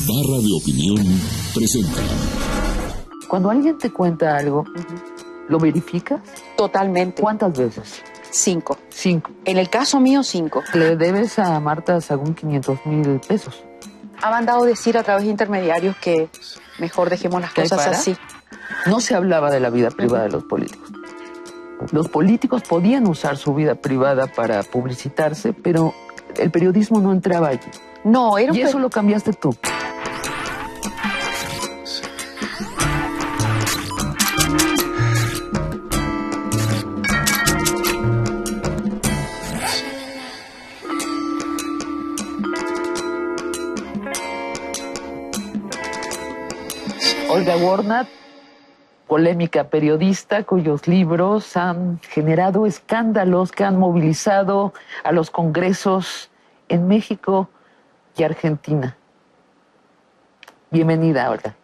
Barra de Opinión presenta. Cuando alguien te cuenta algo, ¿lo verificas? Totalmente. ¿Cuántas veces? 5. 5. En el caso mío, 5. Le debes a Marta Sahagún 500,000 pesos. Ha mandado decir a través de intermediarios que mejor dejemos las ¿Qué hay cosas para? así. No se hablaba de la vida privada de los políticos. Los políticos podían usar su vida privada para publicitarse, pero el periodismo no entraba allí. No, era un Y eso lo cambiaste tú. Olga Warnat, polémica periodista cuyos libros han generado escándalos que han movilizado a los congresos en México y Argentina. Bienvenida, Olga.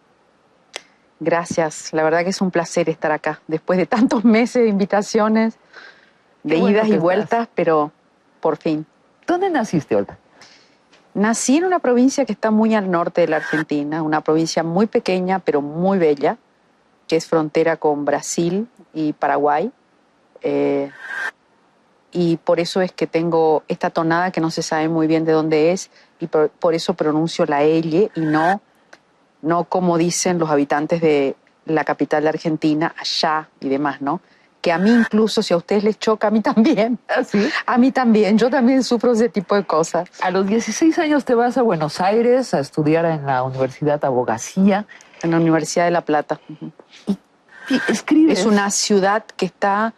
Gracias. La verdad que es un placer estar acá. Después de tantos meses de invitaciones, de idas y vueltas, pero por fin. ¿Dónde naciste, Olga? Nací en una provincia que está muy al norte de la Argentina, una provincia muy pequeña pero muy bella, que es frontera con Brasil y Paraguay. Y por eso es que tengo esta tonada que no se sabe muy bien de dónde es, y por eso pronuncio la L y no como dicen los habitantes de la capital de Argentina, allá y demás, ¿no? Que a mí incluso, si a ustedes les choca, a mí también. ¿Ah, sí? A mí también, yo también sufro ese tipo de cosas. A los 16 años te vas a Buenos Aires a estudiar en la Universidad de Abogacía. En la Universidad de La Plata. Y escribes. Es una ciudad que está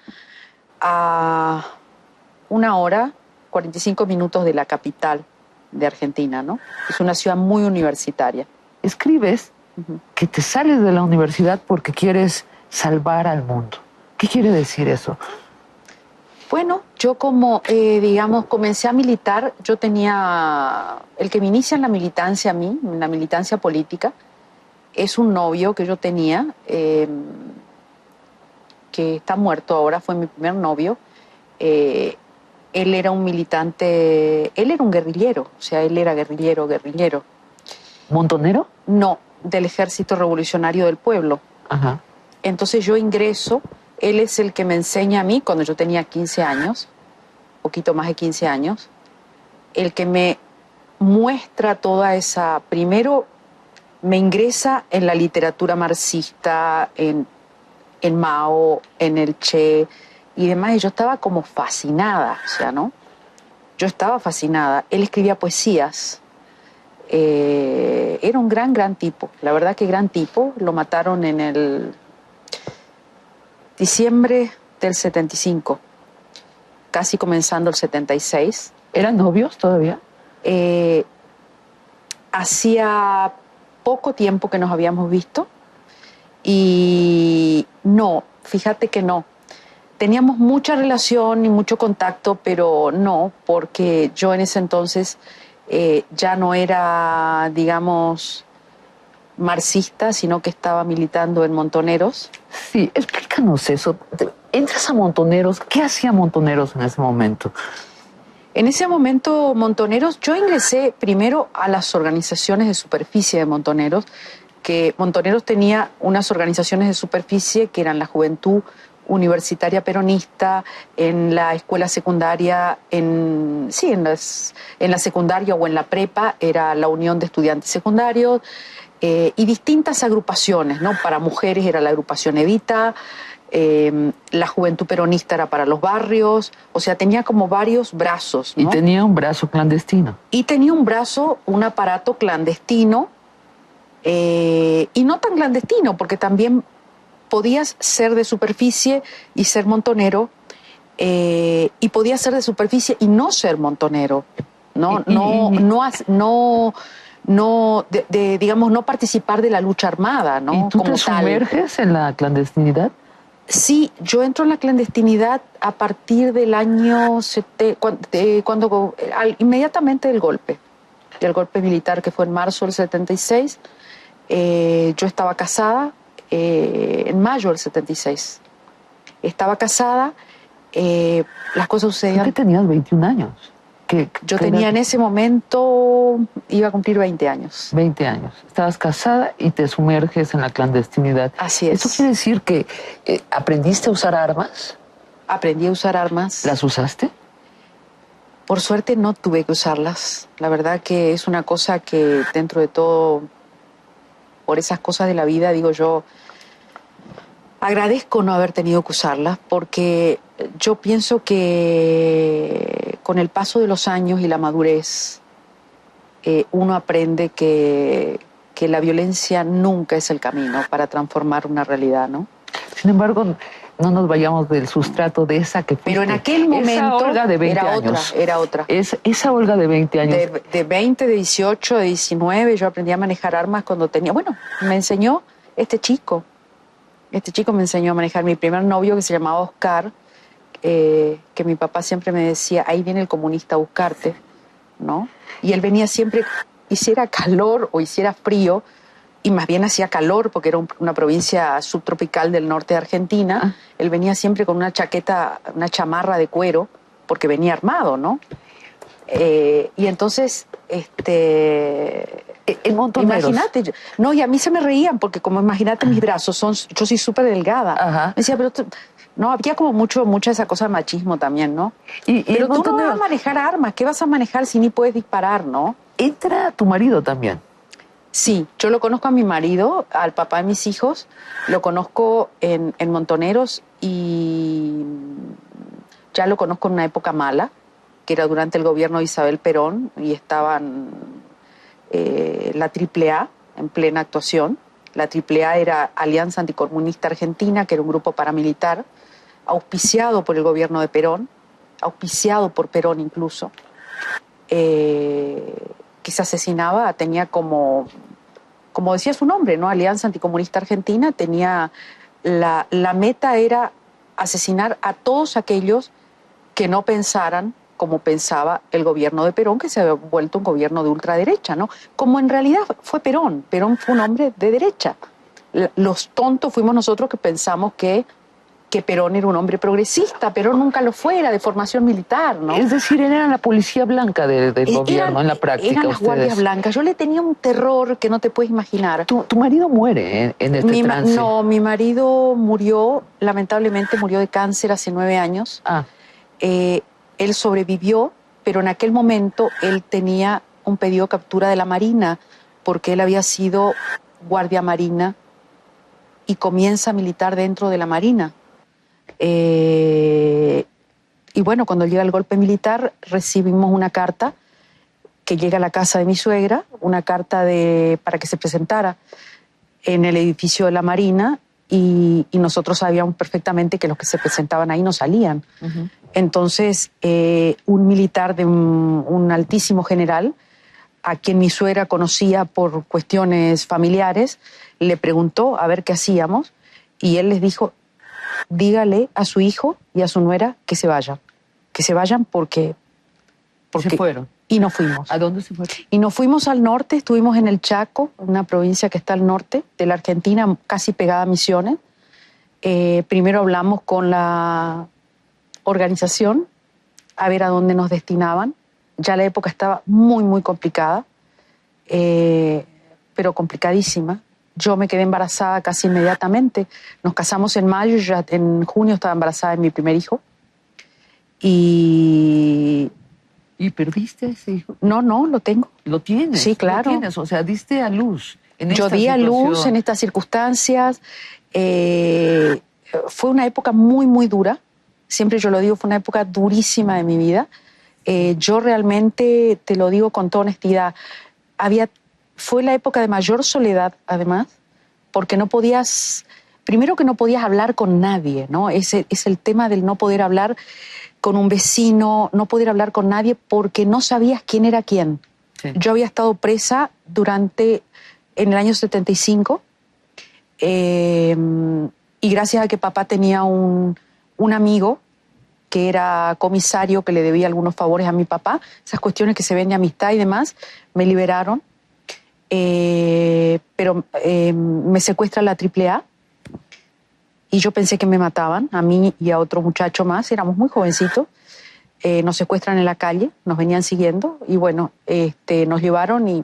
a 1 hora, 45 minutos de la capital de Argentina, ¿no? Es una ciudad muy universitaria. Escribes que te sales de la universidad porque quieres salvar al mundo. ¿Qué quiere decir eso? Bueno, yo como, digamos, comencé a militar, yo tenía, el que me inicia en la militancia a mí, en la militancia política, es un novio que yo tenía, que está muerto ahora, fue mi primer novio. Él era un militante, él era un guerrillero, o sea, él era guerrillero. ¿Montonero? No, del Ejército Revolucionario del Pueblo. Ajá. Entonces yo ingreso, él es el que me enseña a mí cuando yo tenía 15 años, poquito más de 15 años, el que me muestra toda esa, primero me ingresa en la literatura marxista, en Mao, en el Che y demás, y yo estaba como fascinada, o sea, ¿no? Yo estaba fascinada. Él escribía poesías. Era un gran tipo, la verdad que gran tipo. Lo mataron en el diciembre del 75, casi comenzando el 76. ¿Eran novios todavía? Hacía poco tiempo que nos habíamos visto y no, fíjate que no. Teníamos mucha relación y mucho contacto, pero no, porque yo en ese entonces ya no era, digamos, marxista, sino que estaba militando en Montoneros. Sí, explícanos eso. Entras a Montoneros. ¿Qué hacía Montoneros en ese momento? En ese momento, Montoneros, yo ingresé primero a las organizaciones de superficie de Montoneros, que Montoneros tenía unas organizaciones de superficie que eran la Juventud Universitaria Peronista, en la escuela secundaria, en la secundaria o en la prepa era la Unión de Estudiantes Secundarios, y distintas agrupaciones, ¿no? Para mujeres era la agrupación Evita, la Juventud Peronista era para los barrios, o sea, tenía como varios brazos, ¿no? Y tenía un brazo clandestino. Y tenía un brazo, un aparato clandestino, y no tan clandestino, porque también podías ser de superficie y ser montonero, y podías ser de superficie y no ser montonero, digamos, no participar de la lucha armada, ¿no? ¿Y tú te sumerges en la clandestinidad? Sí, yo entro en la clandestinidad a partir del año inmediatamente del golpe militar que fue en marzo del 76. Yo estaba casada en mayo del 76. Estaba casada, las cosas sucedían. ¿Por qué tenías 21 años? Yo tenía en ese momento, iba a cumplir 20 años. 20 años. Estabas casada y te sumerges en la clandestinidad. Así es. ¿Eso quiere decir que aprendiste a usar armas? Aprendí a usar armas. ¿Las usaste? Por suerte no tuve que usarlas. La verdad que es una cosa que dentro de todo, por esas cosas de la vida, digo yo, agradezco no haber tenido que usarlas porque yo pienso que con el paso de los años y la madurez, uno aprende que la violencia nunca es el camino para transformar una realidad, ¿no? Sin embargo, no nos vayamos del sustrato de esa que fuiste. Pero en aquel momento esa Olga de 20 años. Era otra. Esa Olga de 20 años. De 20, de 18, de 19, yo aprendí a manejar armas cuando tenía... Bueno, me enseñó este chico. Este chico me enseñó a manejar. Mi primer novio, que se llamaba Oscar, que mi papá siempre me decía, ahí viene el comunista a buscarte, ¿no? Y él venía siempre, hiciera calor o hiciera frío, y más bien hacía calor porque era una provincia subtropical del norte de Argentina. Él venía siempre con una chaqueta, una chamarra de cuero, porque venía armado, ¿no? Y entonces, en Montoneros. Imagínate, no, y a mí se me reían porque como imagínate mis brazos son, yo soy súper delgada. Ajá. Me decía, pero no, había como mucha esa cosa de machismo también, ¿no? Pero tú no vas a manejar armas, ¿qué vas a manejar si ni puedes disparar, no? Entra tu marido también. Sí, yo lo conozco a mi marido, al papá de mis hijos, lo conozco en Montoneros y ya lo conozco en una época mala, que era durante el gobierno de Isabel Perón y estaban la AAA en plena actuación. La AAA era Alianza Anticomunista Argentina, que era un grupo paramilitar, auspiciado por el gobierno de Perón, auspiciado por Perón incluso, que se asesinaba, tenía como decía su nombre, ¿no? Alianza Anticomunista Argentina, tenía la meta era asesinar a todos aquellos que no pensaran como pensaba el gobierno de Perón, que se había vuelto un gobierno de ultraderecha, ¿no? Como en realidad fue Perón. Perón fue un hombre de derecha. Los tontos fuimos nosotros que pensamos que Perón era un hombre progresista. Perón nunca lo fue, era de formación militar, ¿no? Es decir, él era la policía blanca del gobierno en la práctica. Eran las guardias blancas. Yo le tenía un terror que no te puedes imaginar. Tu marido muere en este trance. No, mi marido murió, lamentablemente murió de cáncer hace 9 años. Él sobrevivió, pero en aquel momento él tenía un pedido de captura de la Marina porque él había sido guardia marina y comienza a militar dentro de la Marina. Y bueno, cuando llega el golpe militar recibimos una carta que llega a la casa de mi suegra, una carta para que se presentara en el edificio de la Marina y nosotros sabíamos perfectamente que los que se presentaban ahí no salían. Uh-huh. Entonces, un militar de un altísimo general, a quien mi suegra conocía por cuestiones familiares, le preguntó a ver qué hacíamos y él les dijo, dígale a su hijo y a su nuera que se vayan porque se fueron. Y nos fuimos. ¿A dónde se fueron? Y nos fuimos al norte, estuvimos en el Chaco, una provincia que está al norte de la Argentina, casi pegada a Misiones. Primero hablamos con la organización a ver a dónde nos destinaban. Ya la época estaba muy, muy complicada, pero complicadísima. Yo me quedé embarazada casi inmediatamente. Nos casamos en mayo, ya en junio estaba embarazada de mi primer hijo. ¿Y perdiste a ese hijo? No, lo tengo. ¿Lo tienes? Sí, claro. ¿Lo tienes? O sea, diste a luz en esta Yo di a luz en estas circunstancias. Fue una época muy, muy dura. Siempre yo lo digo, fue una época durísima de mi vida. Yo realmente, te lo digo con toda honestidad, fue la época de mayor soledad, además, porque no podías, primero que no podías hablar con nadie, ¿no? Es el tema del no poder hablar con un vecino, no poder hablar con nadie porque no sabías quién era quién. Sí. Yo había estado presa en el año 75, y gracias a que papá tenía un amigo que era comisario, que le debía algunos favores a mi papá, esas cuestiones que se ven de amistad y demás, me liberaron. Pero me secuestra la AAA y yo pensé que me mataban, a mí y a otro muchacho más, éramos muy jovencitos. nos secuestran en la calle, nos venían siguiendo y bueno, nos llevaron y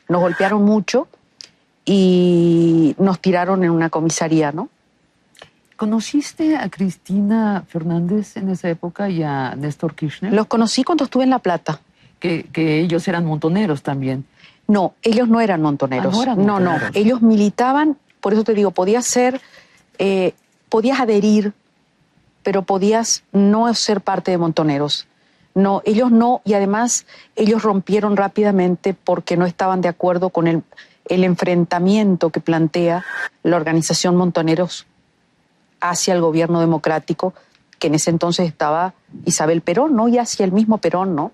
nos golpearon mucho y nos tiraron en una comisaría, ¿no? ¿Conociste a Cristina Fernández en esa época y a Néstor Kirchner? Los conocí cuando estuve en La Plata. Que ellos eran montoneros también. No, ellos no eran montoneros. No eran montoneros. No, ellos militaban, por eso te digo, podías adherir, pero podías no ser parte de montoneros. No, ellos no, y además ellos rompieron rápidamente porque no estaban de acuerdo con el enfrentamiento que plantea la organización Montoneros hacia el gobierno democrático, que en ese entonces estaba Isabel Perón, ¿no? Y hacia el mismo Perón, ¿no?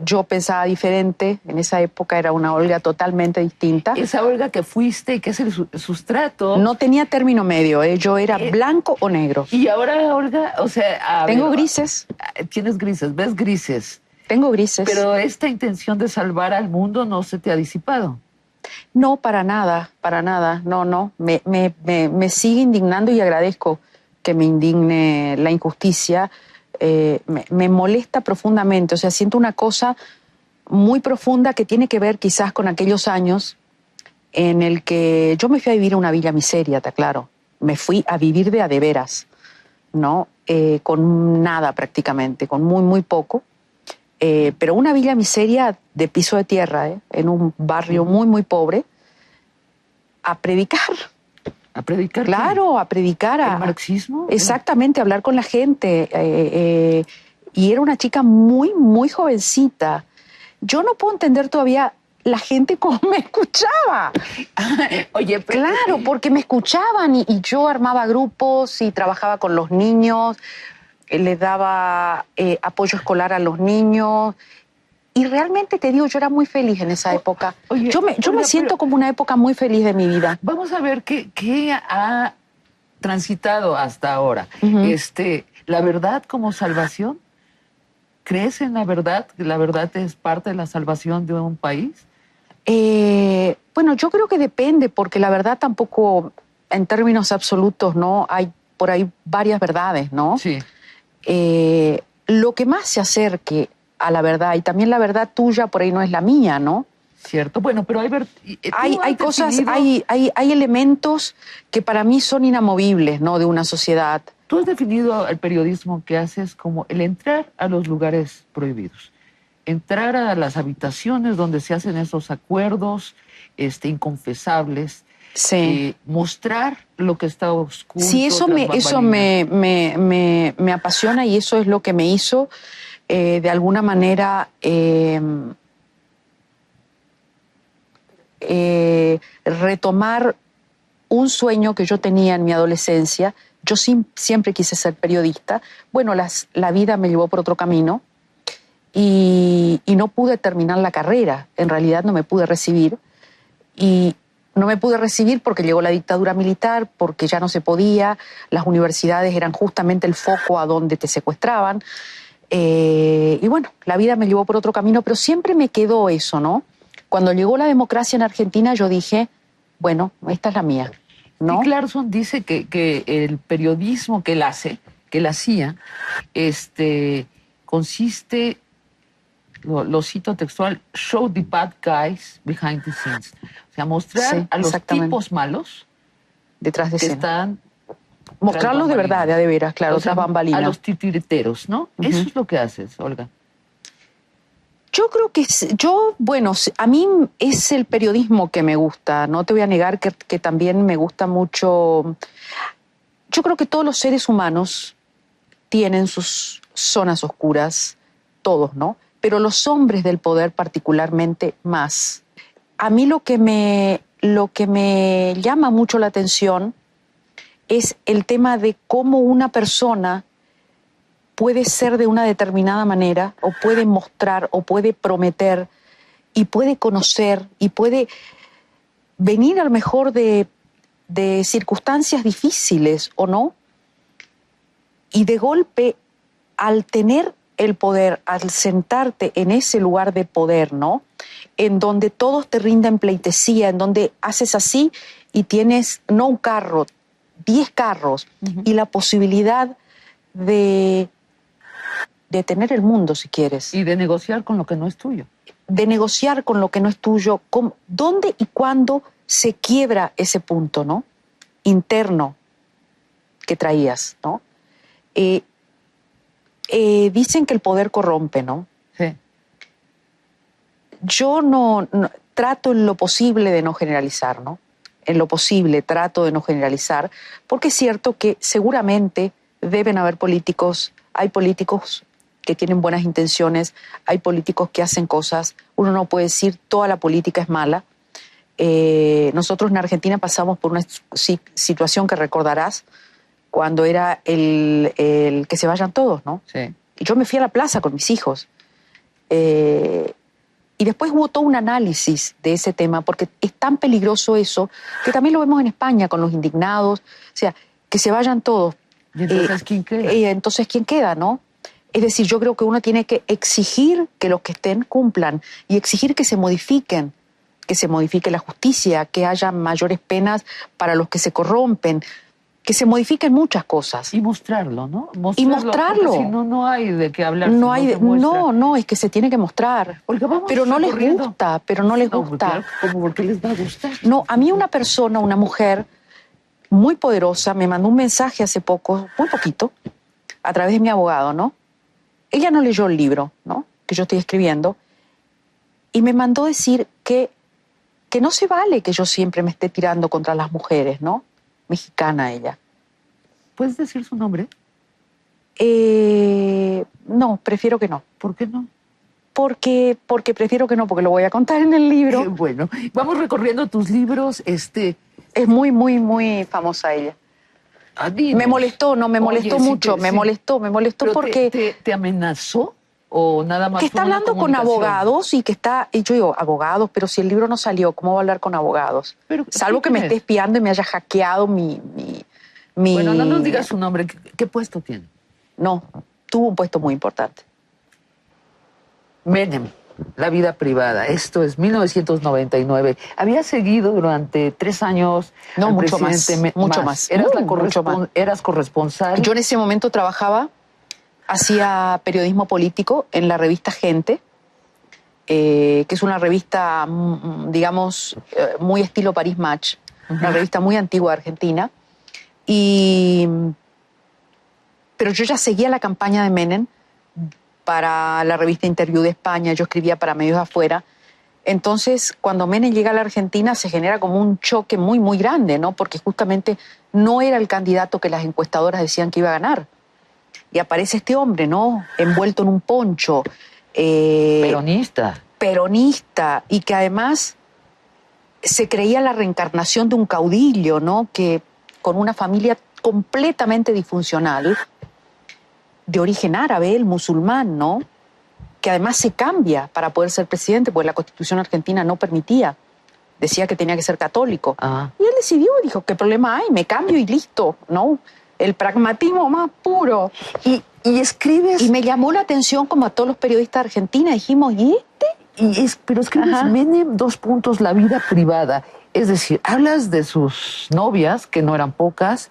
Yo pensaba diferente, en esa época era una Olga totalmente distinta. Esa Olga que fuiste y que es el sustrato. No tenía término medio, yo era blanco o negro. Y ahora, Olga, o sea... Tengo grises. Tienes grises, ves grises. Tengo grises. Pero esta intención de salvar al mundo no se te ha disipado. No, para nada, no. Me sigue indignando y agradezco que me indigne la injusticia. Me molesta profundamente, o sea, siento una cosa muy profunda que tiene que ver quizás con aquellos años en el que yo me fui a vivir a una villa miseria, está claro. Me fui a vivir de a de veras, ¿no? Con nada prácticamente, con muy poco. Pero una villa miseria de piso de tierra, en un barrio muy pobre, a predicar. ¿A predicar? Claro, a predicar. ¿El marxismo? Exactamente, a hablar con la gente. Y era una chica muy jovencita. Yo no puedo entender todavía la gente cómo me escuchaba. Oye, pero... Claro, porque me escuchaban y yo armaba grupos y trabajaba con los niños, les daba apoyo escolar a los niños. Y realmente te digo, yo era muy feliz en esa época. Oye, yo me siento como una época muy feliz de mi vida. Vamos a ver qué ha transitado hasta ahora. Uh-huh. ¿La verdad como salvación? ¿Crees en la verdad? ¿La verdad es parte de la salvación de un país? Bueno, yo creo que depende, porque la verdad tampoco, en términos absolutos, ¿no? Hay por ahí varias verdades, ¿no? Sí. Lo que más se acerque a la verdad, y también la verdad tuya por ahí no es la mía, ¿no? Cierto, bueno, pero hay cosas, hay elementos que para mí son inamovibles, ¿no? De una sociedad. Tú has definido el periodismo que haces como el entrar a los lugares prohibidos, entrar a las habitaciones donde se hacen esos acuerdos inconfesables, sí. Mostrar lo que está oscuro. Sí, eso me apasiona y eso es lo que me hizo de alguna manera retomar un sueño que yo tenía en mi adolescencia. Yo siempre quise ser periodista. Bueno, la vida me llevó por otro camino y no pude terminar la carrera. En realidad no me pude recibir. Y no me pude recibir porque llegó la dictadura militar, porque ya no se podía. Las universidades eran justamente el foco a donde te secuestraban. Y bueno, la vida me llevó por otro camino, pero siempre me quedó eso, ¿no? Cuando llegó la democracia en Argentina, yo dije, bueno, esta es la mía, ¿no? Y Clarkson dice que el periodismo que él hacía, consiste, lo cito textual, show the bad guys behind the scenes. O sea, mostrar a los tipos malos detrás de que escena. Están... Mostrarlos de verdad, de veras, claro, o sea, tras bambalinas. A los titiriteros, ¿no? Uh-huh. Eso es lo que haces, Olga. Yo creo que, bueno, a mí es el periodismo que me gusta. No te voy a negar que también me gusta mucho. Yo creo que todos los seres humanos tienen sus zonas oscuras, todos, ¿no? Pero los hombres del poder particularmente más. A mí lo que me llama mucho la atención es el tema de cómo una persona puede ser de una determinada manera, o puede mostrar, o puede prometer, y puede conocer, y puede venir a lo mejor de circunstancias difíciles, ¿o no? Y de golpe, al tener el poder, al sentarte en ese lugar de poder, ¿no? En donde todos te rinden pleitesía, en donde haces así y tienes, no un carro, 10 carros, uh-huh. Y la posibilidad de tener el mundo, si quieres. Y de negociar con lo que no es tuyo. De negociar con lo que no es tuyo. ¿Dónde y cuándo se quiebra ese punto, ¿no? Interno que traías, ¿no? Dicen que el poder corrompe, ¿no? Sí. Yo no trato en lo posible de no generalizar, ¿no? En lo posible trato de no generalizar, porque es cierto que seguramente deben haber políticos, hay políticos que tienen buenas intenciones, hay políticos que hacen cosas, uno no puede decir toda la política es mala. Nosotros en Argentina pasamos por una situación que recordarás, cuando era el que se vayan todos, ¿no? Sí. Y yo me fui a la plaza con mis hijos. Y después hubo todo un análisis de ese tema, porque es tan peligroso eso, que también lo vemos en España con los indignados, o sea, que se vayan todos. ¿Y entonces quién queda? Entonces, ¿quién queda, no? Es decir, yo creo que uno tiene que exigir que los que estén cumplan y exigir que se modifique la justicia, que haya mayores penas para los que se corrompen, que se modifiquen muchas cosas. Y mostrarlo, ¿no? Mostrarlo. Si no, no hay de qué hablar. No, No, es que se tiene que mostrar. Pero no les gusta, Claro, ¿cómo por qué les va a gustar? No, a mí una persona, una mujer muy poderosa, me mandó un mensaje hace poco, muy poquito, a través de mi abogado, ¿no? Ella no leyó el libro, ¿no?, que yo estoy escribiendo, y me mandó decir que no se vale que yo siempre me esté tirando contra las mujeres, ¿no? Mexicana ella. ¿Puedes decir su nombre? No, prefiero que no. ¿Por qué no? Porque prefiero que no, porque lo voy a contar en el libro. Bueno, vamos recorriendo tus libros. Es muy, muy, muy famosa ella. Me molestó mucho, me molestó ¿Pero porque... ¿Te amenazó o nada más? Que está hablando con abogados y yo digo, abogados, pero si el libro no salió, ¿cómo va a hablar con abogados? Salvo que me esté espiando y me haya hackeado mi... Bueno, no nos digas su nombre. ¿Qué puesto tiene? No, tuvo un puesto muy importante. Menem, la vida privada. Esto es 1999. Había seguido durante 3 años. No, mucho más. Eras corresponsal. Yo en ese momento trabajaba, hacía periodismo político en la revista Gente, que es una revista, digamos, muy estilo Paris Match, una revista muy antigua de Argentina. Pero yo ya seguía la campaña de Menem para la revista Interview de España, yo escribía para medios de afuera. Entonces, cuando Menem llega a la Argentina, se genera como un choque muy, muy grande, ¿no? Porque justamente no era el candidato que las encuestadoras decían que iba a ganar. Y aparece este hombre, ¿no?, envuelto en un poncho. Peronista, y que además se creía la reencarnación de un caudillo, ¿no?, que con una familia completamente disfuncional, de origen árabe, el musulmán, ¿no?, que además se cambia para poder ser presidente, porque la Constitución argentina no permitía, decía que tenía que ser católico. Y él decidió, dijo, ¿qué problema hay? Me cambio y listo, ¿no? El pragmatismo más puro. Y escribes... Y me llamó la atención, como a todos los periodistas de Argentina, dijimos, ¿y este? Pero escribes Menem, la vida privada. Es decir, hablas de sus novias, que no eran pocas,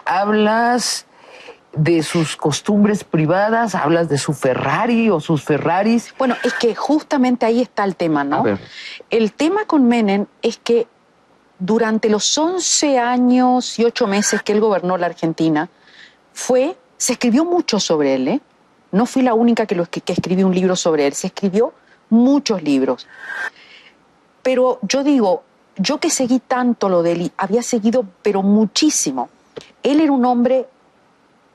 hablas de sus costumbres privadas, hablas de su Ferrari o sus Ferraris. Bueno, es que justamente ahí está el tema, ¿no? A ver. El tema con Menem es que durante los 11 años y 8 meses que él gobernó la Argentina, se escribió mucho sobre él, ¿eh? No fui la única que escribió un libro sobre él, se escribió muchos libros. Pero yo digo, yo que seguí tanto lo de él, había seguido pero muchísimo. Él era un hombre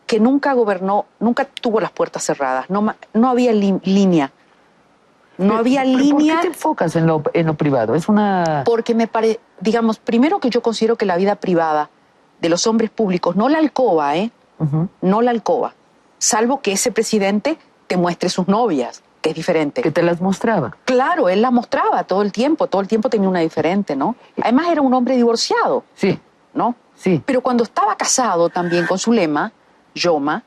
que nunca gobernó, nunca tuvo las puertas cerradas, no había línea. No había línea. ¿Por qué te enfocas en lo privado? Es una... Porque digamos, primero que yo considero que la vida privada de los hombres públicos, no la alcoba, no la alcoba, salvo que ese presidente te muestre sus novias, que es diferente. Que te las mostraba. Claro, él las mostraba todo el tiempo tenía una diferente, ¿no? Además era un hombre divorciado. Sí. ¿No? Sí. Pero cuando estaba casado también con Zulema, Yoma,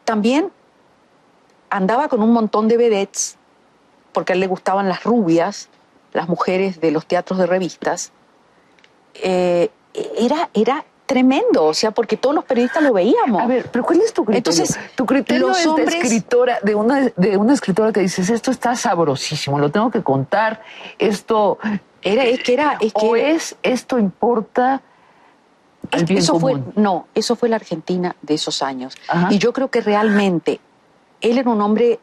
también andaba con un montón de vedettes, porque a él le gustaban las rubias, las mujeres de los teatros de revistas. Era tremendo, o sea, porque todos los periodistas lo veíamos. A ver, pero ¿cuál es tu criterio? Entonces, tu criterio los es hombres- de escritora, de una escritora que dices, esto está sabrosísimo, lo tengo que contar, esto... esto importa al bien eso común. eso fue la Argentina de esos años. Ajá. Y yo creo que realmente él era un hombre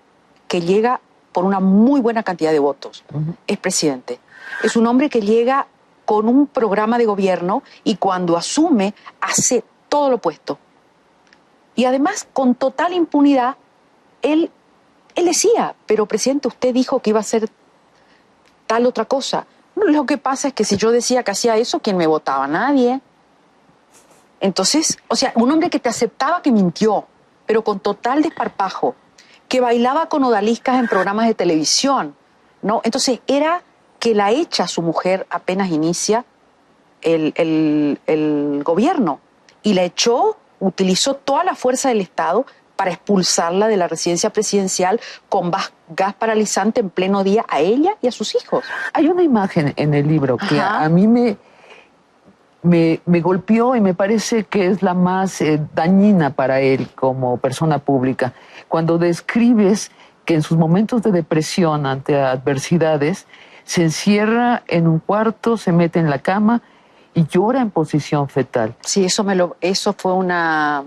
que llega por una muy buena cantidad de votos. Es presidente. Es un hombre que llega con un programa de gobierno y cuando asume hace todo lo opuesto. Y además, con total impunidad, él decía, pero presidente, usted dijo que iba a hacer tal otra cosa. No, lo que pasa es que si yo decía que hacía eso, ¿quién me votaba? Nadie. Entonces, o sea, un hombre que te aceptaba que mintió, pero con total desparpajo, que bailaba con odaliscas en programas de televisión, ¿no? Entonces, era que la echa su mujer apenas inicia el gobierno. Y la echó, utilizó toda la fuerza del Estado para expulsarla de la residencia presidencial con gas paralizante en pleno día a ella y a sus hijos. Hay una imagen en el libro que Ajá. a mí me golpeó y me parece que es la más dañina para él como persona pública. Cuando describes que en sus momentos de depresión ante adversidades se encierra en un cuarto, se mete en la cama y llora en posición fetal. Sí, eso fue una...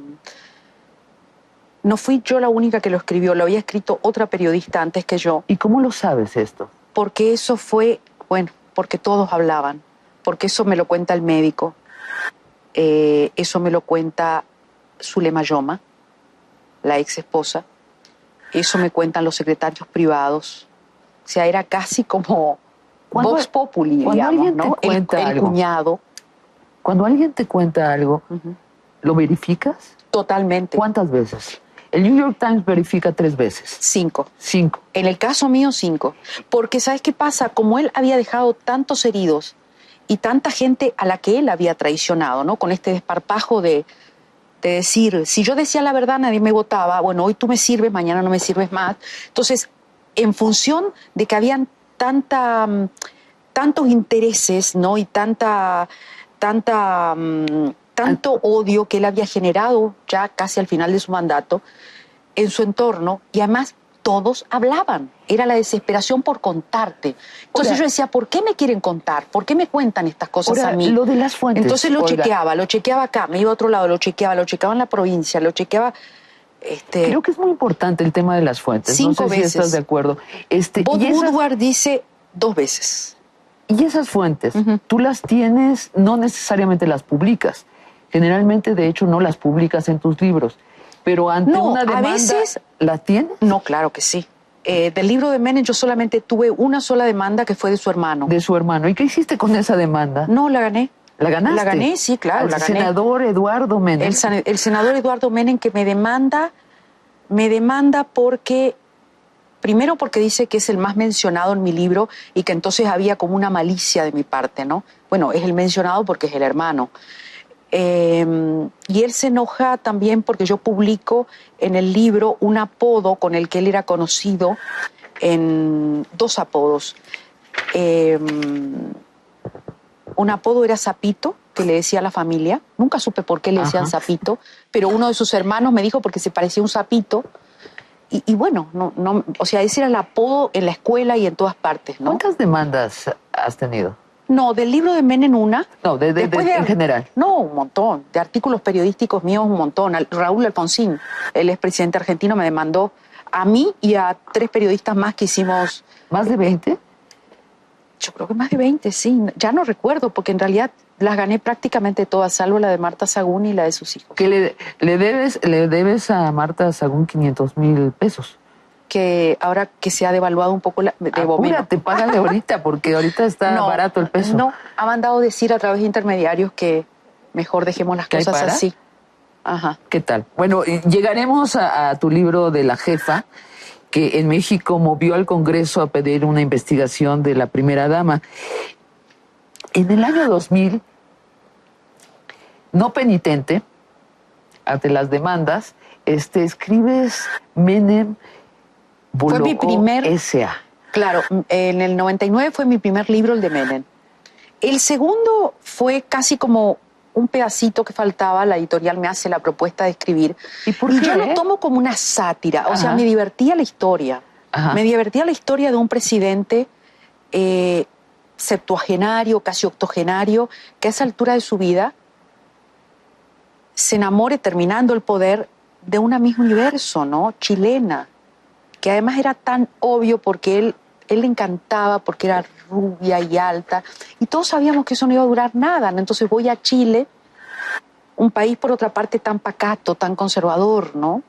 No fui yo la única que lo escribió, lo había escrito otra periodista antes que yo. ¿Y cómo lo sabes esto? Porque eso fue, bueno, porque todos hablaban, porque eso me lo cuenta el médico, eso me lo cuenta Zulema Yoma, la ex esposa, eso me cuentan los secretarios privados. O sea, era casi como Vox Populi, cuando digamos, alguien ¿no? te cuenta El algo, cuñado. Cuando alguien te cuenta algo, ¿lo verificas? Totalmente. ¿Cuántas veces? El New York Times verifica 3 veces. 5. 5. En el caso mío, 5. Porque, ¿sabes qué pasa? Como él había dejado tantos heridos y tanta gente a la que él había traicionado, ¿no? Con este desparpajo de decir, si yo decía la verdad, nadie me votaba, bueno, hoy tú me sirves, mañana no me sirves más. Entonces, en función de que habían tantos intereses, ¿no? Y tanto odio que él había generado ya casi al final de su mandato en su entorno, y además todos hablaban, era la desesperación por contarte. Entonces Ahora, yo decía, ¿por qué me quieren contar? ¿Por qué me cuentan estas cosas ahora, a mí? lo de las fuentes, Entonces lo Olga. chequeaba acá, me iba a otro lado, lo chequeaba en la provincia, lo chequeaba... Creo que es muy importante el tema de las fuentes. 5 no sé veces. si estás de acuerdo. Bob y esas- Woodward dice 2 veces. Y esas fuentes, tú las tienes, no necesariamente las publicas. Generalmente, de hecho, no las publicas en tus libros. Pero ante No, una a demanda, veces- ¿la tienes? No, claro que sí. Del libro de Menem yo solamente tuve una sola demanda que fue de su hermano. De su hermano. ¿Y qué hiciste con esa demanda? No, la gané. ¿La ganaste? La gané, sí, claro, Al la gané. senador Eduardo Menem. El senador Eduardo Menem que me demanda porque, primero porque dice que es el más mencionado en mi libro y que entonces había como una malicia de mi parte, ¿no? Bueno, es el mencionado porque es el hermano. Y él se enoja también porque yo publico en el libro un apodo con el que él era conocido, en 2 apodos. Un apodo era Sapito, que le decía a la familia. Nunca supe por qué le decían Sapito, pero uno de sus hermanos me dijo porque se parecía a un sapito. Y bueno, o sea, ese era el apodo en la escuela y en todas partes, ¿no? ¿Cuántas demandas has tenido? No, del libro de Menem una. No, Después en general. No, un montón. De artículos periodísticos míos, un montón. Raúl Alfonsín, el expresidente argentino, me demandó a mí y a 3 periodistas más que hicimos... ¿Más de 20? Yo creo que más de 20, sí. Ya no recuerdo, porque en realidad las gané prácticamente todas, salvo la de Marta Sagún y la de sus hijos. Que le debes a Marta Sagún 500,000 pesos. Que ahora que se ha devaluado un poco, debo menos. Apúrate, págale ahorita, porque ahorita está barato el peso. No, ha mandado decir a través de intermediarios que mejor dejemos las ¿Que hay cosas para? así. Ajá. ¿Qué tal? Bueno, llegaremos a tu libro de La Jefa, que en México movió al Congreso a pedir una investigación de la primera dama. En el año 2000, no penitente, ante las demandas, escribes Menem Fue mi Bolocó primer... S.A. Claro, en el 99 fue mi primer libro, el de Menem. El segundo fue casi como un pedacito que faltaba, la editorial me hace la propuesta de escribir. ¿Y por y qué? yo lo tomo como una sátira, o sea, Ajá. me divertía la historia. Ajá. Me divertía la historia de un presidente septuagenario, casi octogenario, que a esa altura de su vida se enamore terminando el poder de una misma universo, ¿no? Chilena, que además era tan obvio porque él le encantaba, porque era rubia y alta, y todos sabíamos que eso no iba a durar nada, ¿no? Entonces voy a Chile, un país por otra parte tan pacato, tan conservador, ¿no?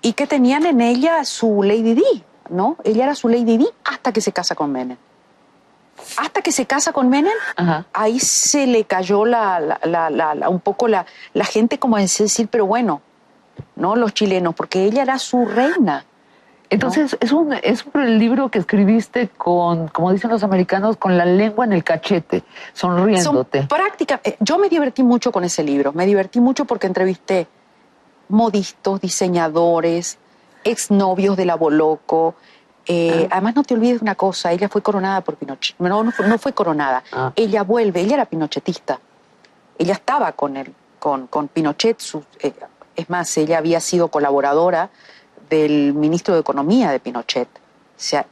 Y que tenían en ella su Lady Di, ¿no? Ella era su Lady Di hasta que se casa con Menem. Hasta que se casa con Menem, Ajá. ahí se le cayó un poco la gente como a decir, pero bueno, ¿no? Los chilenos, porque ella era su reina. Entonces, ¿no? es un libro que escribiste con, como dicen los americanos, con la lengua en el cachete, sonriéndote. Yo me divertí mucho con ese libro, me divertí mucho porque entrevisté modistas, diseñadores, exnovios de la Boloco. Además, no te olvides una cosa, ella fue coronada por Pinochet. No fue coronada, ella vuelve, ella era pinochetista. Ella estaba con Pinochet, es más, ella había sido colaboradora del ministro de Economía de Pinochet. O sea,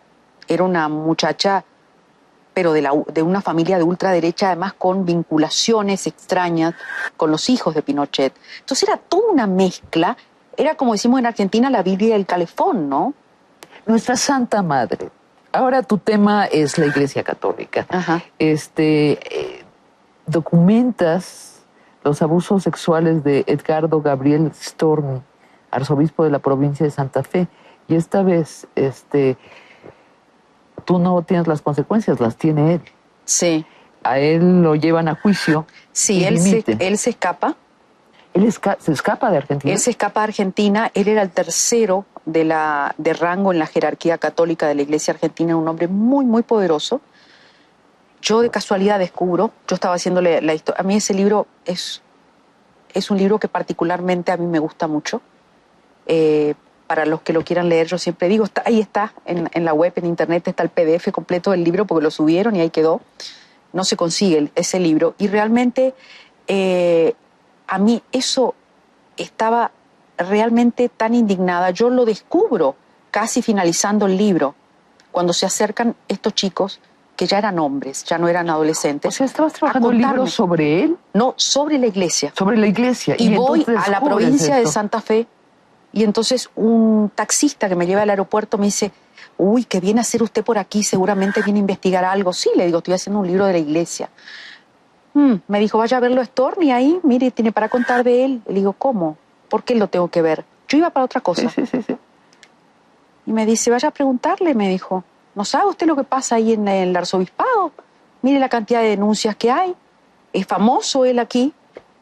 era una muchacha, pero de una familia de ultraderecha, además con vinculaciones extrañas con los hijos de Pinochet. Entonces era toda una mezcla, era como decimos en Argentina, la Biblia del Calefón, ¿no? Nuestra Santa Madre. Ahora tu tema es la Iglesia Católica. Ajá. Documentas los abusos sexuales de Edgardo Gabriel Storni, arzobispo de la provincia de Santa Fe, y esta vez tú no tienes las consecuencias, las tiene él. Sí. A él lo llevan a juicio. Sí, él se escapa. Se escapa de Argentina. Él se escapa de Argentina. Él era el tercero de rango en la jerarquía católica de la Iglesia Argentina, un hombre muy, muy poderoso. Yo de casualidad descubro, yo estaba haciéndole la historia. A mí ese libro es un libro que particularmente a mí me gusta mucho. Para los que lo quieran leer, yo siempre digo, ahí está, en la web, en internet, está el PDF completo del libro porque lo subieron y ahí quedó. No se consigue ese libro. Y realmente a mí eso estaba realmente tan indignada. Yo lo descubro casi finalizando el libro, cuando se acercan estos chicos que ya eran hombres, ya no eran adolescentes. O sea, ¿estabas trabajando un libro sobre él? No, sobre la iglesia. Sobre la iglesia. Y voy a la provincia de Santa Fe. Y entonces un taxista que me lleva al aeropuerto me dice, uy, ¿qué viene a hacer usted por aquí? Seguramente viene a investigar algo. Sí, le digo, estoy haciendo un libro de la iglesia. Me dijo, vaya a verlo a Storni ahí, mire, tiene para contar de él. Le digo, ¿cómo? ¿Por qué lo tengo que ver? Yo iba para otra cosa. Sí. Y me dice, vaya a preguntarle, me dijo, ¿no sabe usted lo que pasa ahí en el arzobispado? Mire la cantidad de denuncias que hay. Es famoso él aquí,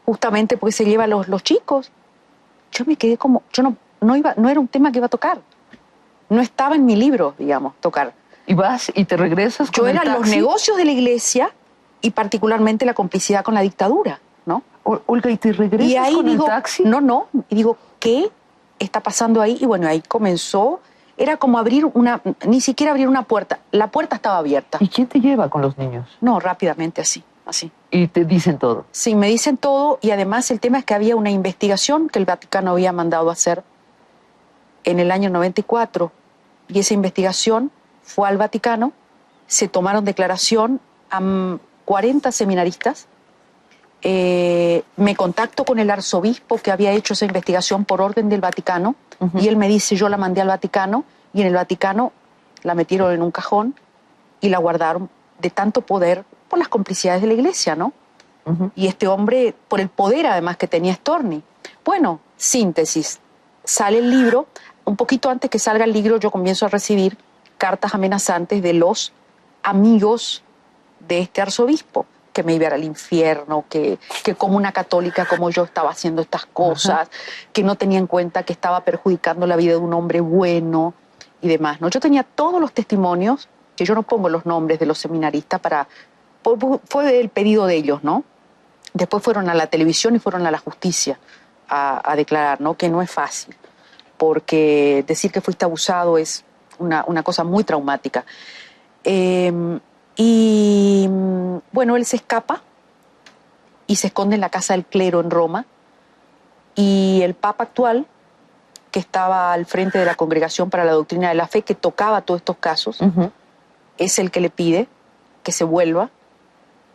justamente porque se lleva a los chicos. Yo me quedé como, no era un tema que iba a tocar. No estaba en mi libro, digamos, tocar. Y vas y te regresas con Yo el eran taxi. los negocios de la iglesia y particularmente la complicidad con la dictadura, ¿no? Olga, ¿y te regresas y ahí con digo, el taxi? No. Y digo, ¿qué está pasando ahí? Y bueno, ahí comenzó, era como ni siquiera abrir una puerta. La puerta estaba abierta. ¿Y quién te lleva con los niños? No, rápidamente así. Y te dicen todo. Sí, me dicen todo y además el tema es que había una investigación que el Vaticano había mandado hacer en el año 94 y esa investigación fue al Vaticano, se tomaron declaración a 40 seminaristas, me contacto con el arzobispo que había hecho esa investigación por orden del Vaticano y él me dice, yo la mandé al Vaticano y en el Vaticano la metieron en un cajón y la guardaron de tanto poder por las complicidades de la iglesia, ¿no? Y este hombre, por el poder además que tenía Storni. Bueno, síntesis, sale el libro, un poquito antes que salga el libro yo comienzo a recibir cartas amenazantes de los amigos de este arzobispo, que me iba al infierno, que como una católica como yo estaba haciendo estas cosas, que no tenía en cuenta que estaba perjudicando la vida de un hombre bueno y demás, ¿no? Yo tenía todos los testimonios, que yo no pongo los nombres de los seminaristas fue el pedido de ellos, ¿no? Después fueron a la televisión y fueron a la justicia a declarar, ¿no? Que no es fácil, porque decir que fuiste abusado es una cosa muy traumática. Y bueno, él se escapa y se esconde en la casa del clero en Roma. Y el Papa actual, que estaba al frente de la Congregación para la Doctrina de la Fe, que tocaba todos estos casos, es el que le pide que se vuelva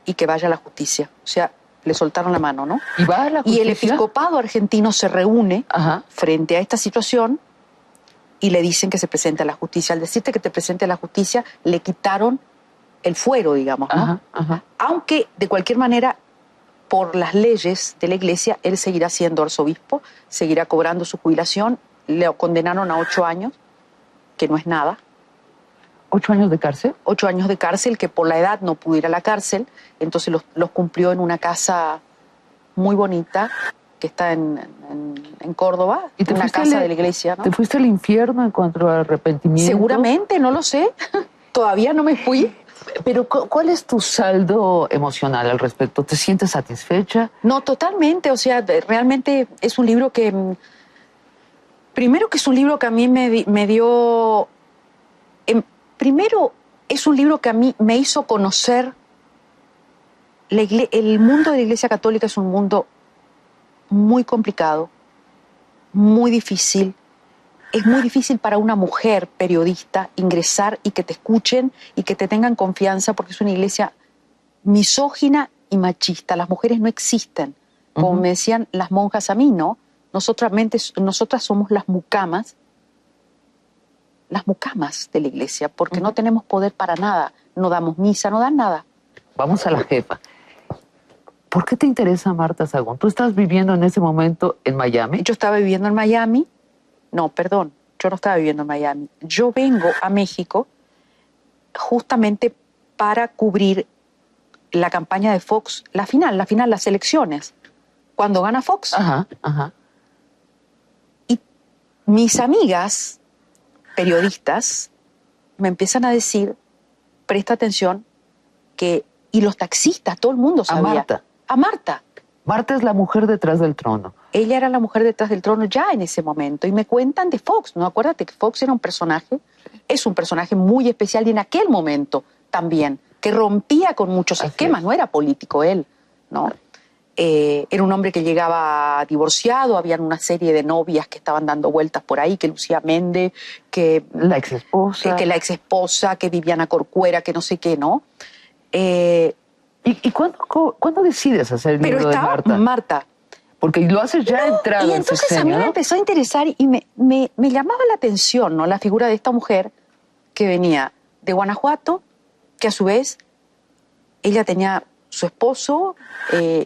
y que vaya a la justicia. O sea, le soltaron la mano, ¿no? ¿Y va a la justicia? Y el episcopado argentino se reúne frente a esta situación y le dicen que se presente a la justicia. Al decirte que te presente a la justicia, le quitaron el fuero, digamos, ¿no? Aunque, de cualquier manera, por las leyes de la Iglesia, él seguirá siendo arzobispo, seguirá cobrando su jubilación. Le condenaron a 8 años, que no es nada. ¿8 años de cárcel? 8 años de cárcel, que por la edad no pudo ir a la cárcel, entonces los cumplió en una casa muy bonita que está en Córdoba, ¿Y te una casa de la iglesia, ¿no? ¿Te fuiste al infierno en cuanto a arrepentimiento? Seguramente, no lo sé. Todavía no me fui. Pero ¿cuál es tu saldo emocional al respecto? ¿Te sientes satisfecha? No, totalmente. O sea, realmente es un libro que... Primero que es un libro que a mí me dio... Primero es un libro que a mí me hizo conocer... El mundo de la Iglesia Católica es un mundo muy complicado, muy difícil. Es muy difícil para una mujer periodista ingresar y que te escuchen y que te tengan confianza, porque es una iglesia misógina y machista. Las mujeres no existen. Como me decían las monjas a mí, ¿no? Nosotras somos las mucamas de la iglesia, porque no tenemos poder para nada. No damos misa, no dan nada. Vamos a la jefa. ¿Por qué te interesa Marta Sagún? ¿Tú estás viviendo en ese momento en Miami? Yo estaba viviendo en Miami. No, perdón, yo no estaba viviendo en Miami. Yo vengo a México justamente para cubrir la campaña de Fox, la final, las elecciones. Cuando gana Fox. Y mis amigas periodistas me empiezan a decir, presta atención, y los taxistas, todo el mundo sabía. A Marta. Marta es la mujer detrás del trono. Ella era la mujer detrás del trono ya en ese momento. Y me cuentan de Fox, ¿no? Acuérdate que Fox era es un personaje muy especial y en aquel momento también, que rompía con muchos esquemas, no era político él, ¿no? Era un hombre que llegaba divorciado, habían una serie de novias que estaban dando vueltas por ahí, que Lucía Méndez, que la exesposa, que Viviana Corcuera, que no sé qué, ¿no? ¿Y cuándo decides hacer el libro de Marta? Pero estaba Marta. Porque lo haces ya entrado. Y entonces a mí me empezó a interesar y me llamaba la atención, ¿no? La figura de esta mujer que venía de Guanajuato, que a su vez ella tenía su esposo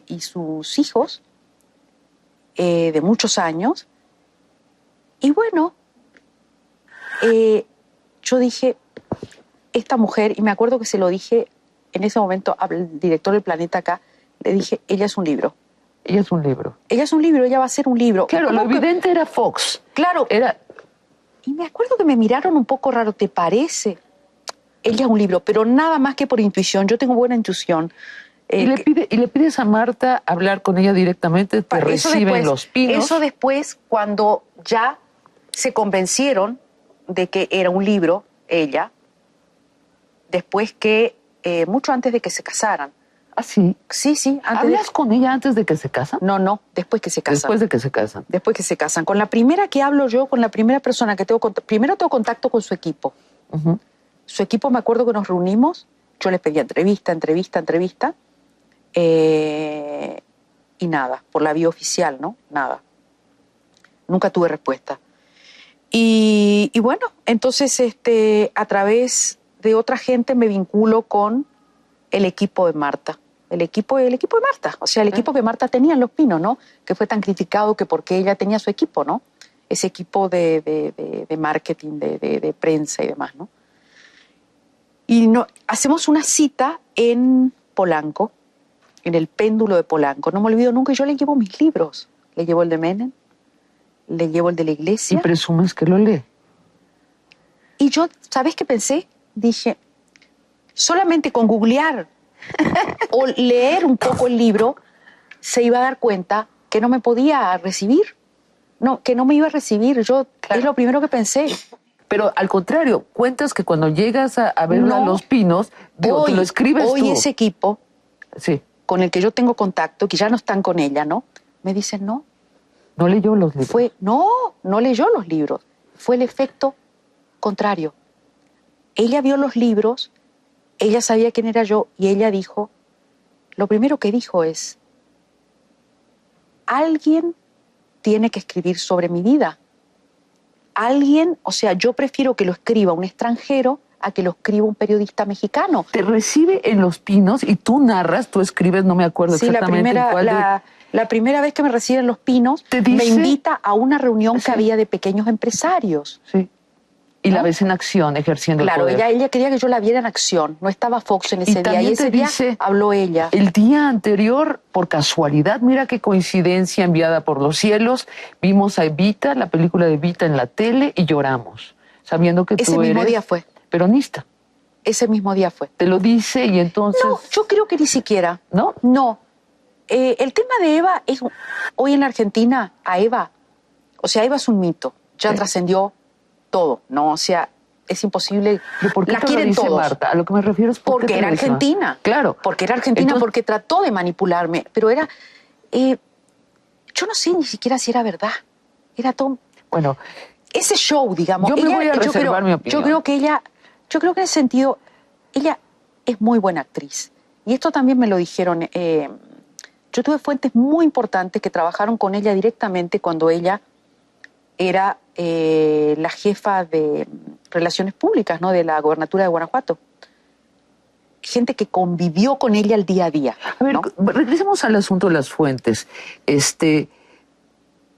y sus hijos de muchos años. Y bueno, yo dije, esta mujer, y me acuerdo que se lo dije en ese momento al director del Planeta acá, le dije, ella es un libro. Ella es un libro. Ella es un libro, ella va a ser un libro. Claro, lo evidente era Fox. Claro. Y me acuerdo que me miraron un poco raro, ¿te parece? Ella es un libro, pero nada más que por intuición. Yo tengo buena intuición. ¿Y le pides a Marta hablar con ella directamente? ¿Te reciben Los Pinos? Eso después, cuando ya se convencieron de que era un libro, ella, después que, mucho antes de que se casaran. ¿Ah, sí? Sí. ¿Hablas con ella antes de que se casan? No, después que se casan. Después de que se casan. Después que se casan. Con la primera que hablo yo, con la primera persona que primero tengo contacto con su equipo. Su equipo, me acuerdo que nos reunimos, yo les pedía entrevista, y nada, por la vía oficial, ¿no? Nada. Nunca tuve respuesta. Y bueno, entonces a través de otra gente me vinculo con el equipo de Marta. El equipo de Marta, o sea, el equipo que Marta tenía en Los Pinos, ¿no? Que fue tan criticado que porque ella tenía su equipo, ¿no? Ese equipo de marketing, de prensa y demás, ¿no? Y hacemos una cita en Polanco, en el Péndulo de Polanco. No me olvido nunca, yo le llevo mis libros. Le llevo el de Menem, le llevo el de la iglesia. ¿Y presumes que lo lee? Y yo, ¿sabes qué pensé? Dije, solamente con googlear o leer un poco el libro, se iba a dar cuenta que no me podía recibir. No, que no me iba a recibir. Yo, claro. Es lo primero que pensé. Pero al contrario, cuentas que cuando llegas a verlo a Los Pinos, te lo escribes hoy tú. Ese equipo, sí, con el que yo tengo contacto, que ya no están con ella, ¿no? Me dicen, no. ¿No leyó los libros? No leyó los libros. Fue el efecto contrario. Ella vio los libros, ella sabía quién era yo y ella dijo, lo primero que dijo es, alguien tiene que escribir sobre mi vida. Alguien, o sea, yo prefiero que lo escriba un extranjero a que lo escriba un periodista mexicano. Te recibe en Los Pinos y tú narras, tú escribes, no me acuerdo Sí, exactamente la primera vez que me recibe en Los Pinos, me invita a una reunión que había de pequeños empresarios. Sí. Y ¿no? la ves en acción, ejerciendo el poder. Claro, ella quería que yo la viera en acción. No estaba Fox en ese día. Y ese día habló ella. El día anterior, por casualidad, mira qué coincidencia enviada por los cielos, vimos a Evita, la película de Evita en la tele y lloramos, sabiendo que tú eres... Ese mismo día fue. Peronista. Ese mismo día fue. Te lo dice y entonces... No, yo creo que ni siquiera. ¿No? No. El tema de Eva es... Hoy en la Argentina, a Eva... O sea, Eva es un mito. Ya trascendió todo, ¿no? O sea, es imposible... ¿Por qué la te quieren lo dice todos? Marta? A lo que me refiero es porque era argentina. Claro. Porque era argentina, entonces... porque trató de manipularme. Pero era... yo no sé ni siquiera si era verdad. Era todo... Bueno... Ese show, digamos... Yo me voy a reservar mi opinión. Yo creo que ella... Yo creo que en ese sentido, ella es muy buena actriz. Y esto también me lo dijeron. Yo tuve fuentes muy importantes que trabajaron con ella directamente cuando ella era la jefa de Relaciones Públicas, ¿no? De la gobernatura de Guanajuato. Gente que convivió con ella el día a día. A ver, ¿no? regresemos al asunto de las fuentes.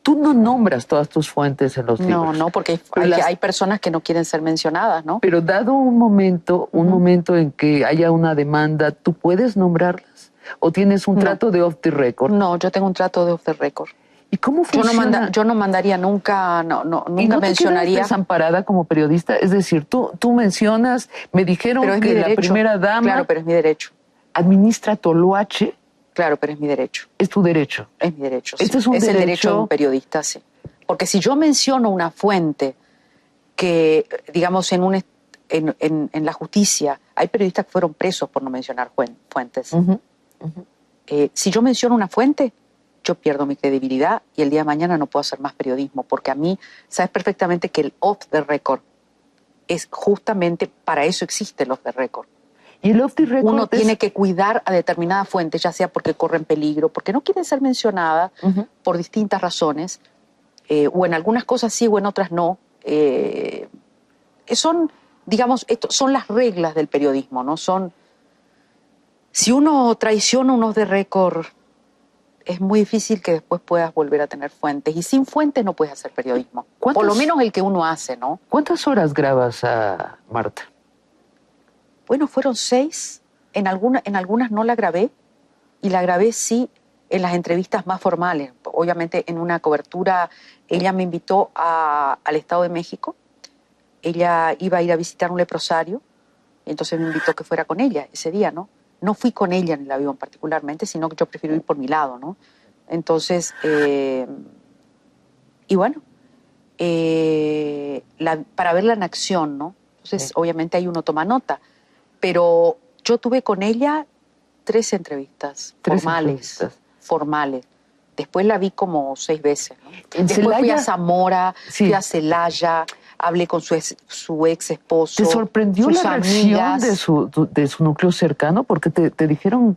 Tú no nombras todas tus fuentes en los libros. No, porque hay personas que no quieren ser mencionadas, ¿no? Pero dado un momento en que haya una demanda, ¿tú puedes nombrarlas? ¿O tienes un trato de off the record? No, yo tengo un trato de off the record. ¿Y cómo funciona? Yo no mandaría nunca, nunca ¿Y no mencionaría. te quedas desamparada como periodista? Es decir, tú mencionas, me dijeron que la primera dama... Claro, pero es mi derecho. Administra Toloache. Claro, pero es mi derecho. Es tu derecho. Es mi derecho, sí. Es el derecho de un periodista, sí. Porque si yo menciono una fuente que, digamos, en la justicia, hay periodistas que fueron presos por no mencionar fuentes. Si yo menciono una fuente, yo pierdo mi credibilidad y el día de mañana no puedo hacer más periodismo, porque a mí, sabes perfectamente que el off the record es justamente, para eso existe el off the record. Y el off the record uno tiene que cuidar a determinadas fuentes, ya sea porque corren peligro, porque no quieren ser mencionadas por distintas razones, o en algunas cosas sí o en otras no. Son, digamos, son las reglas del periodismo, ¿no? Si uno traiciona un off the record, es muy difícil que después puedas volver a tener fuentes. Y sin fuentes no puedes hacer periodismo. Por lo menos el que uno hace, ¿no? ¿Cuántas horas grabas a Marta? Bueno, fueron 6. En algunas no la grabé. Y la grabé, sí, en las entrevistas más formales. Obviamente, en una cobertura, ella me invitó al Estado de México. Ella iba a ir a visitar un leprosario. Y entonces me invitó que fuera con ella ese día, ¿no? No fui con ella en el avión particularmente, sino que yo prefiero ir por mi lado, ¿no? Entonces, y bueno, para verla en acción, ¿no? Entonces, obviamente ahí uno toma nota. Pero yo tuve con ella 3 entrevistas formales. Después la vi como 6 veces, ¿no? Después fui a Zamora, fui a Celaya, hablé con su ex esposo. ¿Te sorprendió la reacción de su núcleo cercano? Porque te dijeron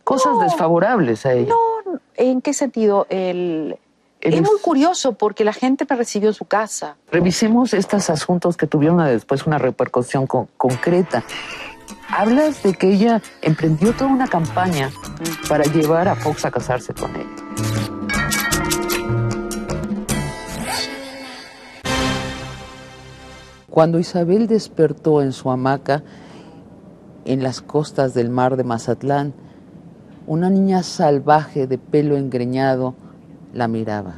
cosas desfavorables a ella. No, ¿en qué sentido? Es muy curioso porque la gente me recibió en su casa. Revisemos estos asuntos que tuvieron después una repercusión concreta. Hablas de que ella emprendió toda una campaña para llevar a Fox a casarse con ella. Cuando Isabel despertó en su hamaca en las costas del mar de Mazatlán, una niña salvaje de pelo engreñado la miraba.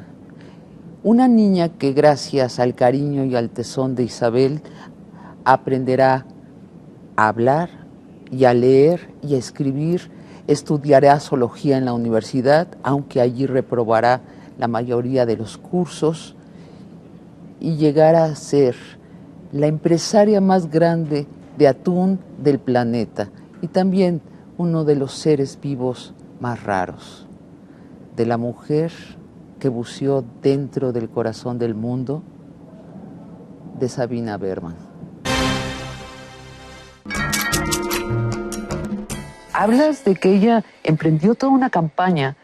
Una niña que gracias al cariño y al tesón de Isabel aprenderá a hablar y a leer y a escribir, estudiará zoología en la universidad, aunque allí reprobará la mayoría de los cursos, y llegará a ser la empresaria más grande de atún del planeta y también uno de los seres vivos más raros, de la mujer que buceó dentro del corazón del mundo, de Sabina Berman. Hablas de que ella emprendió toda una campaña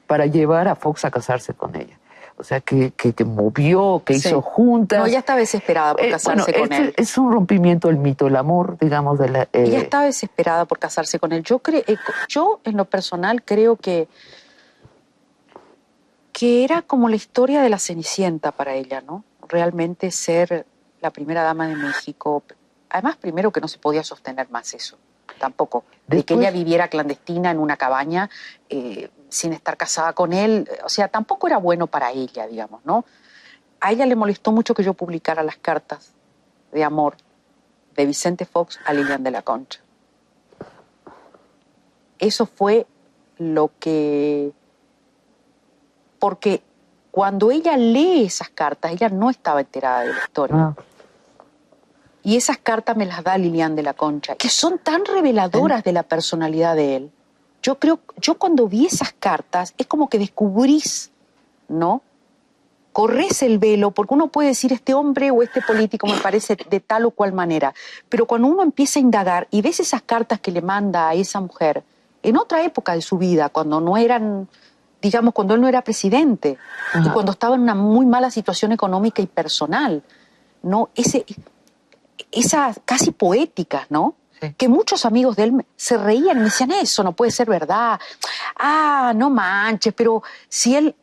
para llevar a Fox a casarse con ella. O sea, que movió, que hizo juntas. No, ella estaba desesperada por casarse con él. Es un rompimiento del mito del amor, digamos. Ella estaba desesperada por casarse con él. Yo en lo personal, creo que era como la historia de la Cenicienta para ella, ¿no? Realmente ser la primera dama de México. Además, primero que no se podía sostener más eso, tampoco. De que ella viviera clandestina en una cabaña sin estar casada con él. O sea, tampoco era bueno para ella, digamos, ¿no? A ella le molestó mucho que yo publicara las cartas de amor de Vicente Fox a Lilian de la Concha. Eso fue lo que... Porque cuando ella lee esas cartas, ella no estaba enterada de la historia. Y esas cartas me las da Lilian de la Concha, que son tan reveladoras de la personalidad de él. Yo cuando vi esas cartas, es como que descubrís, ¿no? Corres el velo, porque uno puede decir este hombre o este político me parece de tal o cual manera. Pero cuando uno empieza a indagar y ves esas cartas que le manda a esa mujer, en otra época de su vida, cuando no eran... digamos, cuando él no era presidente y cuando estaba en una muy mala situación económica y personal, ¿no? Esas casi poéticas, ¿no? Sí. Que muchos amigos de él se reían y me decían, eso no puede ser verdad. Ah, no manches, pero si él...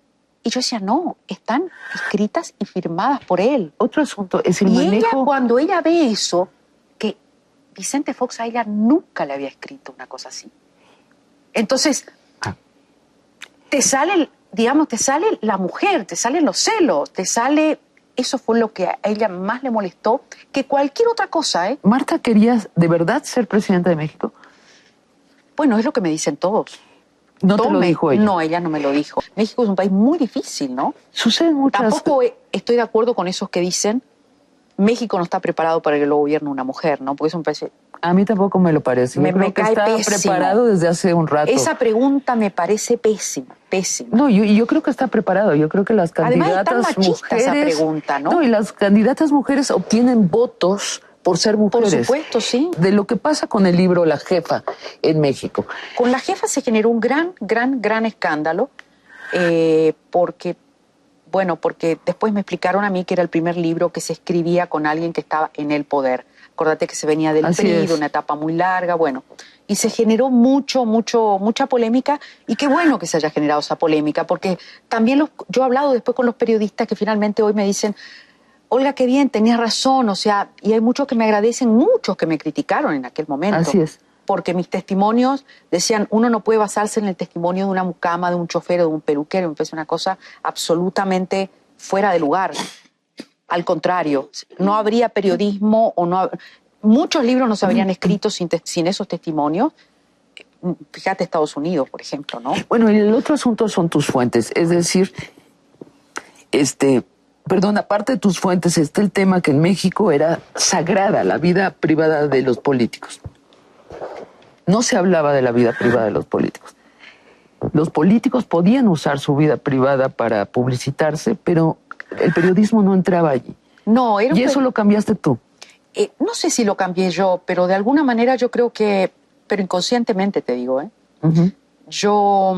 Y yo decía, no, están escritas y firmadas por él. Otro asunto es el manejo... Y ella, cuando ella ve eso, que Vicente Fox a ella nunca le había escrito una cosa así. Entonces... te sale, digamos, te sale la mujer, te salen los celos, te sale... Eso fue lo que a ella más le molestó que cualquier otra cosa, ¿eh? ¿Marta quería de verdad ser presidenta de México? Bueno, es lo que me dicen todos. ¿No te lo dijo ella? No, ella no me lo dijo. México es un país muy difícil, ¿no? Suceden muchas... Tampoco estoy de acuerdo con esos que dicen México no está preparado para que lo gobierne una mujer, ¿no? Porque es un país... A mí tampoco me lo parece. Me cae está pésimo. Preparado desde hace un rato. Esa pregunta me parece pésima, pésima. No, yo creo que está preparado. Yo creo que las candidatas Además, es tan machista mujeres... esa pregunta, ¿no? No, y las candidatas mujeres obtienen votos por ser mujeres. Por supuesto, sí. De lo que pasa con el libro La Jefa en México. Con La Jefa se generó un gran escándalo porque después me explicaron a mí que era el primer libro que se escribía con alguien que estaba en el poder. Acordate que se venía del PRI, de una etapa muy larga, bueno. Y se generó mucha polémica, y qué bueno que se haya generado esa polémica, porque también yo he hablado después con los periodistas que finalmente hoy me dicen, Olga, qué bien, tenías razón, o sea, y hay muchos que me agradecen, muchos que me criticaron en aquel momento. Así es. Porque mis testimonios decían, uno no puede basarse en el testimonio de una mucama, de un chofer o de un peluquero, me parece una cosa absolutamente fuera de lugar. Al contrario, no habría periodismo muchos libros no se habrían escrito sin esos testimonios. Fíjate Estados Unidos, por ejemplo, ¿no? Bueno, y el otro asunto son tus fuentes, es decir, aparte de tus fuentes está el tema que en México era sagrada la vida privada de los políticos. No se hablaba de la vida privada de los políticos. Los políticos podían usar su vida privada para publicitarse, pero el periodismo no entraba allí. No, y eso lo cambiaste tú. No sé si lo cambié yo, pero de alguna manera yo creo que, pero inconscientemente te digo, yo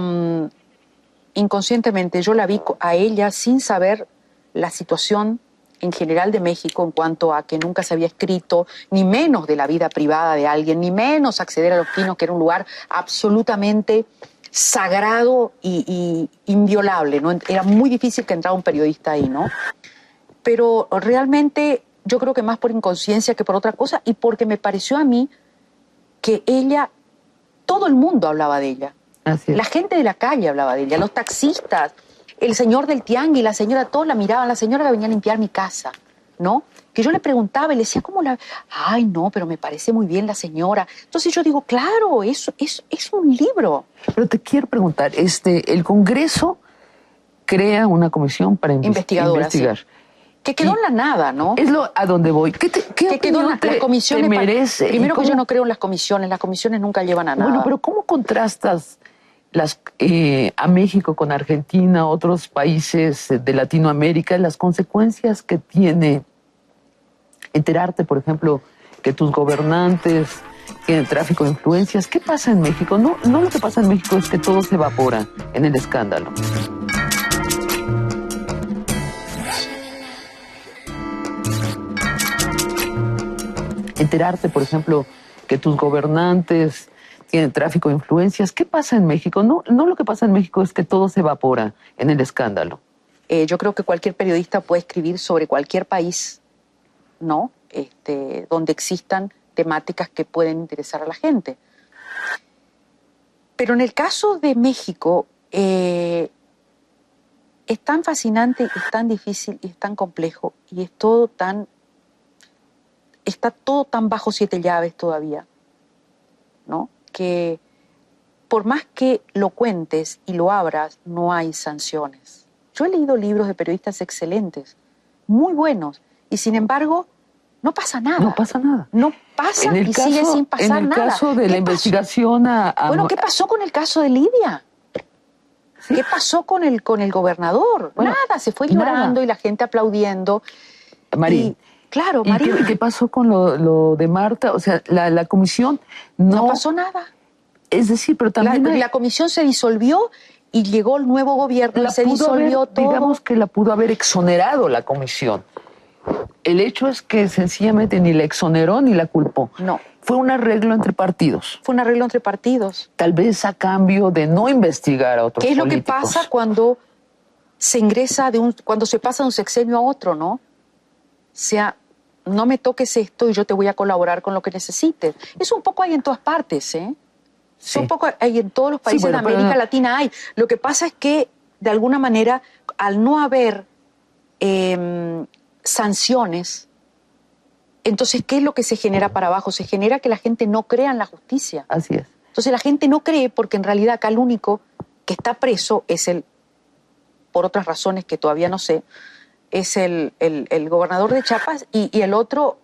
inconscientemente yo la vi a ella sin saber la situación en general de México en cuanto a que nunca se había escrito, ni menos de la vida privada de alguien, ni menos acceder a Los Pinos, que era un lugar absolutamente sagrado y inviolable, ¿no? Era muy difícil que entrara un periodista ahí, ¿no? Pero realmente yo creo que más por inconsciencia que por otra cosa, y porque me pareció a mí que ella, todo el mundo hablaba de ella. Así es. La gente de la calle hablaba de ella, los taxistas, el señor del tianguis, la señora, todos la miraban, la señora que venía a limpiar mi casa, ¿no? Que yo le preguntaba y le decía, ¿cómo la...? Ay, no, pero me parece muy bien la señora. Entonces yo digo, claro, es un libro. Pero te quiero preguntar, el Congreso crea una comisión para investigar. Sí. Que quedó en la nada, ¿no? Es lo a donde voy. ¿Qué que quedó en las comisiones. te merece? Primero que yo no creo en las comisiones nunca llevan a nada. Bueno, pero ¿cómo contrastas a México con Argentina, otros países de Latinoamérica, las consecuencias que tiene enterarte, por ejemplo, que tus gobernantes tienen tráfico de influencias? ¿Qué pasa en México? No lo que pasa en México es que todo se evapora en el escándalo. Enterarte, por ejemplo, que tus gobernantes tienen tráfico de influencias. ¿Qué pasa en México? No lo que pasa en México es que todo se evapora en el escándalo. Yo creo que cualquier periodista puede escribir sobre cualquier país, ¿no? Donde existan temáticas que pueden interesar a la gente. Pero en el caso de México, es tan fascinante, es tan difícil y es tan complejo y es todo está todo tan bajo 7 llaves todavía, ¿no? Que por más que lo cuentes y lo abras, no hay sanciones. Yo he leído libros de periodistas excelentes, muy buenos, y sin embargo, no pasa nada. No pasa nada. No pasa y sigue sin pasar nada. En el caso de la investigación Bueno, ¿qué pasó con el caso de Lidia? ¿Sí? ¿Qué pasó con el gobernador? Bueno, nada, se fue llorando y la gente aplaudiendo. Marín. Claro, Marín. ¿Y qué pasó con lo de Marta? O sea, la comisión no pasó nada. Es decir, pero también la comisión se disolvió y llegó el nuevo gobierno, se disolvió todo. Digamos que la pudo haber exonerado la comisión. El hecho es que sencillamente ni la exoneró ni la culpó. No. Fue un arreglo entre partidos. Fue un arreglo entre partidos. Tal vez a cambio de no investigar a otros políticos. ¿Qué es lo que pasa cuando se ingresa cuando se pasa de un sexenio a otro, no? O sea, no me toques esto y yo te voy a colaborar con lo que necesites. Eso un poco hay en todas partes, ¿eh? Sí. Un poco hay en todos los países de América Latina hay. Lo que pasa es que, de alguna manera, al no haber sanciones, entonces, ¿qué es lo que se genera para abajo? Se genera que la gente no crea en la justicia. Así es. Entonces, la gente no cree porque en realidad acá el único que está preso es por otras razones que todavía no sé, es el gobernador de Chiapas y el otro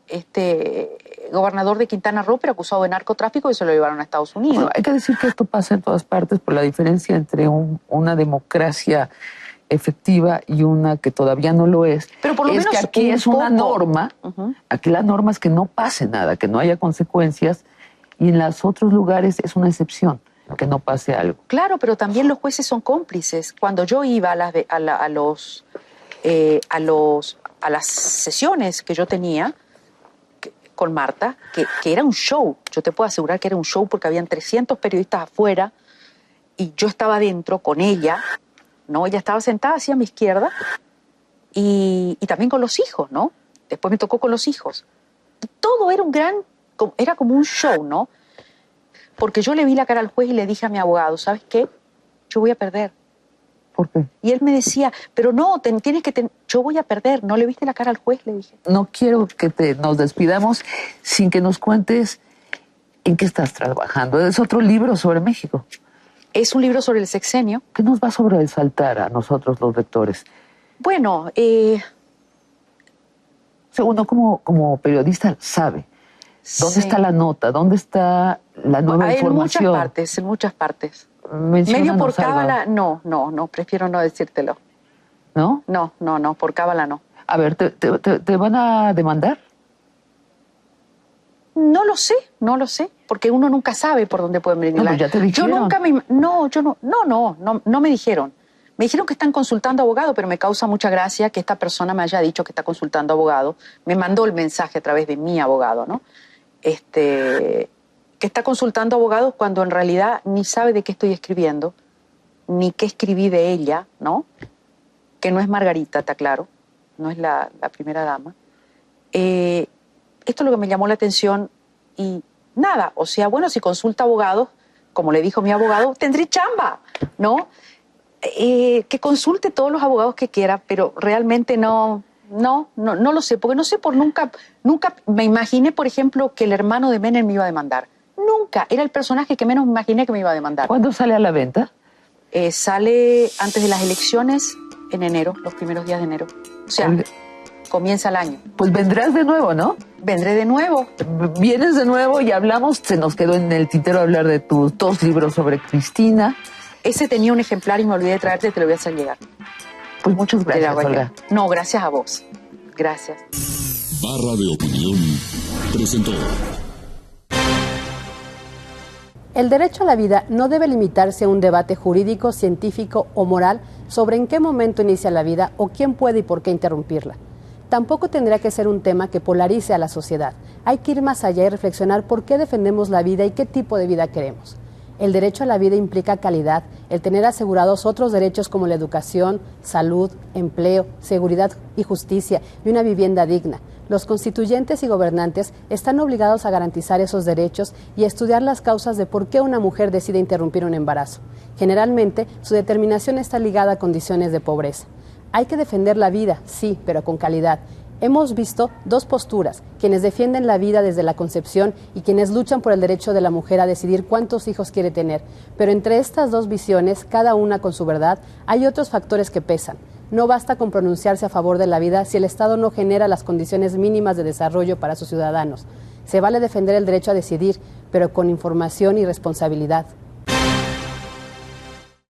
gobernador de Quintana Roo, pero acusado de narcotráfico, y se lo llevaron a Estados Unidos. Bueno, hay que decir que esto pasa en todas partes por la diferencia entre una democracia efectiva y una que todavía no lo es. Pero por lo menos que aquí es una norma, aquí la norma es que no pase nada, que no haya consecuencias, y en los otros lugares es una excepción, que no pase algo. Claro, pero también los jueces son cómplices. Cuando yo iba a las sesiones que yo tenía con Marta, que era un show, yo te puedo asegurar que era un show porque habían 300 periodistas afuera y yo estaba adentro con ella, ¿no? Ella estaba sentada así a mi izquierda y también con los hijos, ¿no? Después me tocó con los hijos. Todo era era como un show, ¿no? Porque yo le vi la cara al juez y le dije a mi abogado, ¿sabes qué? Yo voy a perder. ¿Por qué? Y él me decía, pero no, yo voy a perder. ¿No le viste la cara al juez? Le dije. No quiero que nos despidamos sin que nos cuentes en qué estás trabajando. Es otro libro sobre México. Es un libro sobre el sexenio. ¿Qué nos va a sobresaltar a nosotros los lectores? Bueno, uno como periodista sabe dónde está la nota, dónde está la nueva información. En muchas partes. Menciónanos medio por cábala, algo. no, prefiero no decírtelo. ¿No? No, por cábala no. A ver, ¿te van a demandar? No lo sé, porque uno nunca sabe por dónde pueden venir. No, pues ya te dijeron. Yo nunca no me dijeron. Me dijeron que están consultando abogado, pero me causa mucha gracia que esta persona me haya dicho que está consultando abogado. Me mandó el mensaje a través de mi abogado, ¿no? Que está consultando abogados cuando en realidad ni sabe de qué estoy escribiendo, ni qué escribí de ella, ¿no? Que no es Margarita, está claro, no es la primera dama. Esto es lo que me llamó la atención y nada, o sea, bueno, si consulta abogados, como le dijo mi abogado, tendré chamba, ¿no? Que consulte todos los abogados que quiera, pero realmente no lo sé, porque no sé nunca me imaginé, por ejemplo, que el hermano de Menem me iba a demandar. Nunca, era el personaje que menos me imaginé que me iba a demandar. ¿Cuándo sale a la venta? Sale antes de las elecciones, en enero, los primeros días de enero. O sea, comienza el año. Pues vendrás de nuevo, ¿no? Vendré de nuevo. Vienes de nuevo y hablamos, se nos quedó en el tintero hablar de tus 2 libros sobre Cristina. Ese tenía un ejemplar y me olvidé de traerte, te lo voy a hacer llegar. Pues muchas gracias, Olga. No, gracias a vos. Gracias. Barra de Opinión presentó. El derecho a la vida no debe limitarse a un debate jurídico, científico o moral sobre en qué momento inicia la vida o quién puede y por qué interrumpirla. Tampoco tendría que ser un tema que polarice a la sociedad. Hay que ir más allá y reflexionar por qué defendemos la vida y qué tipo de vida queremos. El derecho a la vida implica calidad, el tener asegurados otros derechos como la educación, salud, empleo, seguridad y justicia y una vivienda digna. Los constituyentes y gobernantes están obligados a garantizar esos derechos y a estudiar las causas de por qué una mujer decide interrumpir un embarazo. Generalmente, su determinación está ligada a condiciones de pobreza. Hay que defender la vida, sí, pero con calidad. Hemos visto 2 posturas, quienes defienden la vida desde la concepción y quienes luchan por el derecho de la mujer a decidir cuántos hijos quiere tener. Pero entre estas 2 visiones, cada una con su verdad, hay otros factores que pesan. No basta con pronunciarse a favor de la vida si el Estado no genera las condiciones mínimas de desarrollo para sus ciudadanos. Se vale defender el derecho a decidir, pero con información y responsabilidad.